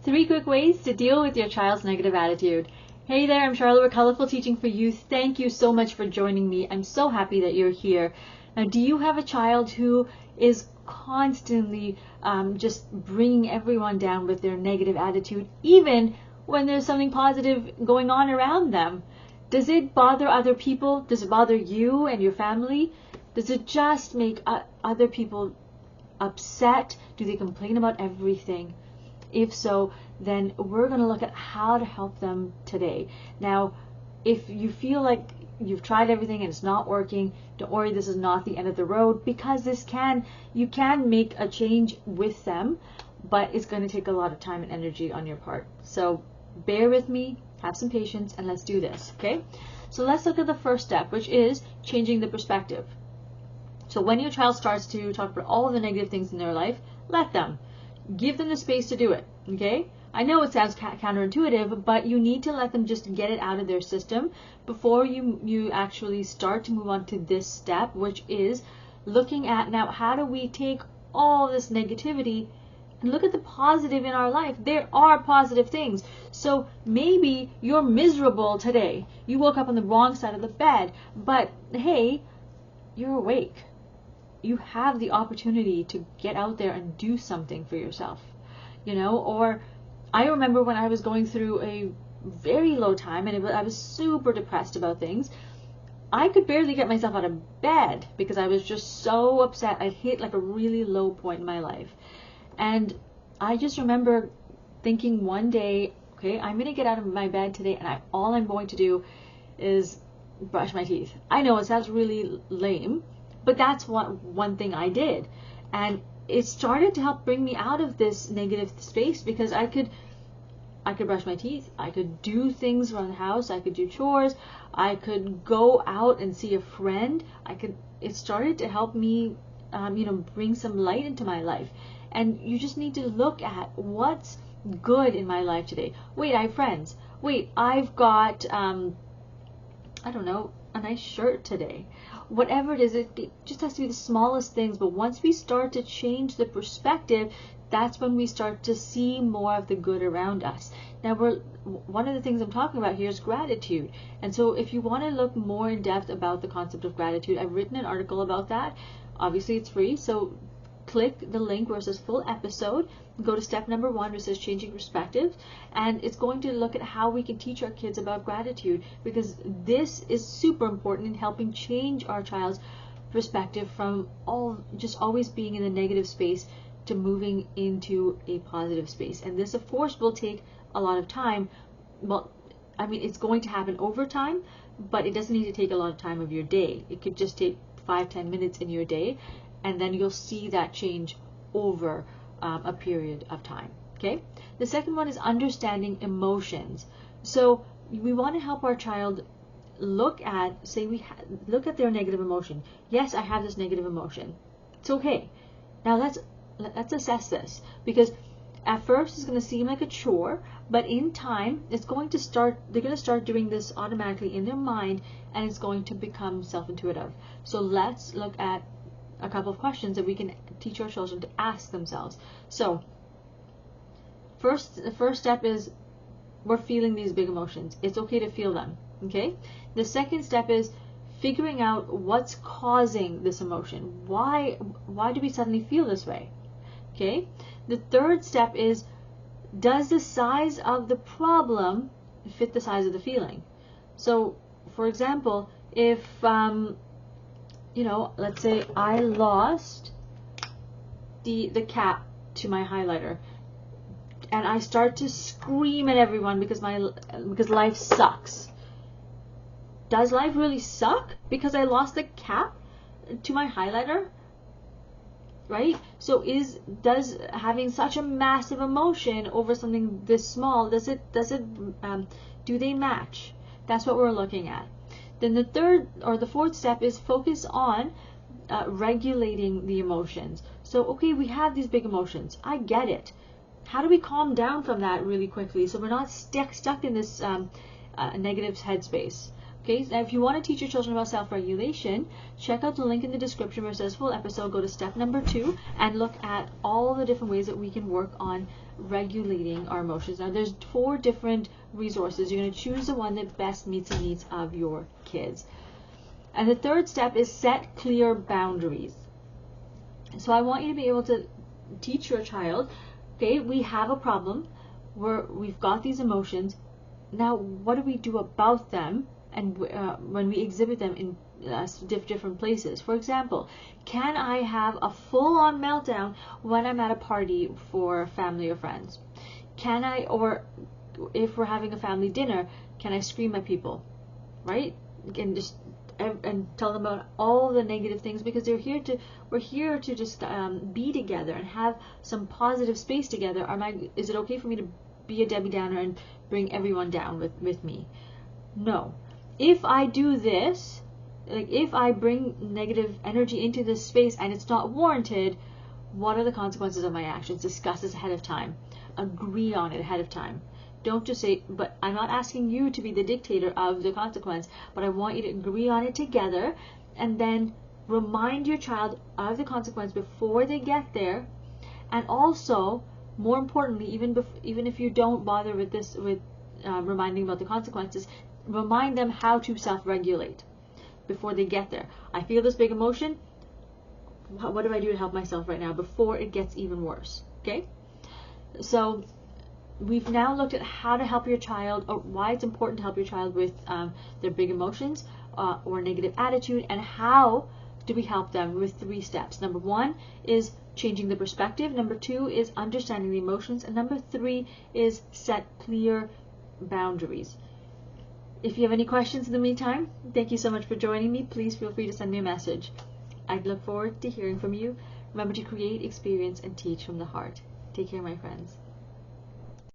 3 quick ways to deal with your child's negative attitude. Hey there, I'm Charlotte with Colorful Teaching for Youth. Thank you so much for joining me. I'm so happy that you're here. Now, do you have a child who is constantly just bringing everyone down with their negative attitude, even when there's something positive going on around them? Does it bother other people? Does it bother you and your family? Does it just make other people upset? Do they complain about everything? If so, then we're going to look at how to help them today. Now, if you feel like you've tried everything and it's not working, don't worry, this is not the end of the road, because you can make a change with them, but it's going to take a lot of time and energy on your part. So bear with me, have some patience, and let's do this, okay? So let's look at the first step, which is changing the perspective. So when your child starts to talk about all of the negative things in their life, let them. Give them the space to do it, okay? I know it sounds counterintuitive, but you need to let them just get it out of their system before you actually start to move on to this step, which is looking at, now, how do we take all this negativity and look at the positive in our life? There are positive things. So maybe you're miserable today. You woke up on the wrong side of the bed, but hey, you're awake. You have the opportunity to get out there and do something for yourself, you know? Or I remember when I was going through a very low time and I was super depressed about things, I could barely get myself out of bed because I was just so upset. I'd hit like a really low point in my life. And I just remember thinking one day, okay, I'm going to get out of my bed today and all I'm going to do is brush my teeth. I know it sounds really lame, but that's one thing I did. And it started to help bring me out of this negative space because I could brush my teeth. I could do things around the house. I could do chores. I could go out and see a friend. It started to help me, bring some light into my life. And you just need to look at what's good in my life today. Wait, I have friends. Wait, I've got, a nice shirt today. Whatever it is, it just has to be the smallest things. But once we start to change the perspective, that's when we start to see more of the good around us. Now, one of the things I'm talking about here is gratitude. And so if you want to look more in depth about the concept of gratitude, I've written an article about that. Obviously, it's free. So click the link where it says full episode, go to step number 1, which says changing perspective, and it's going to look at how we can teach our kids about gratitude, because this is super important in helping change our child's perspective from just always being in the negative space to moving into a positive space. And this, of course, will take a lot of time. Well, it's going to happen over time, but it doesn't need to take a lot of time of your day. It could just take 5-10 minutes in your day, and then you'll see that change over a period of time. Okay. The second one is understanding emotions. So we want to help our child look at their negative emotion. Yes, I have this negative emotion. It's okay. Now let's assess this, because at first it's going to seem like a chore, but in time they're going to start doing this automatically in their mind, and it's going to become self-intuitive. So let's look at a couple of questions that we can teach our children to ask themselves. So the first step is, we're feeling these big emotions. It's okay to feel them. Okay. The second step is figuring out what's causing this emotion. Why do we suddenly feel this way? Okay. The third step is, does the size of the problem fit the size of the feeling? So, for example, if let's say I lost the cap to my highlighter, and I start to scream at everyone because life sucks. Does life really suck because I lost the cap to my highlighter? Right? So does having such a massive emotion over something this small, do they match? That's what we're looking at. Then the fourth step is focus on regulating the emotions. So, okay, we have these big emotions. I get it. How do we calm down from that really quickly so we're not stuck in this negative headspace? Okay, now if you want to teach your children about self-regulation, check out the link in the description where it says full episode. Go to step number 2 and look at all the different ways that we can work on regulating our emotions. Now there's 4 different resources. You're going to choose the one that best meets the needs of your kids. And the third step is set clear boundaries. So I want you to be able to teach your child, okay, we have a problem, we've got these emotions, now what do we do about them? And when we exhibit them in different places. For example, can I have a full-on meltdown when I'm at a party for family or friends? Can I, or if we're having a family dinner, can I scream at people, right? And tell them about all the negative things, because we're here to just be together and have some positive space together. Is it okay for me to be a Debbie Downer and bring everyone down with me? No. If I do this, like if I bring negative energy into this space and it's not warranted, what are the consequences of my actions? Discuss this ahead of time. Agree on it ahead of time. Don't just say, but I'm not asking you to be the dictator of the consequence, but I want you to agree on it together, and then remind your child of the consequence before they get there. And also, more importantly, even if you don't bother with reminding about the consequences, remind them how to self-regulate before they get there. I feel this big emotion. What do I do to help myself right now before it gets even worse? Okay? So we've now looked at how to help your child, or why it's important to help your child with their big emotions or negative attitude, and how do we help them with 3 steps. Number 1 is changing the perspective. Number 2 is understanding the emotions. And number 3 is set clear boundaries. If you have any questions in the meantime, thank you so much for joining me. Please feel free to send me a message. I'd look forward to hearing from you. Remember to create, experience, and teach from the heart. Take care, my friends.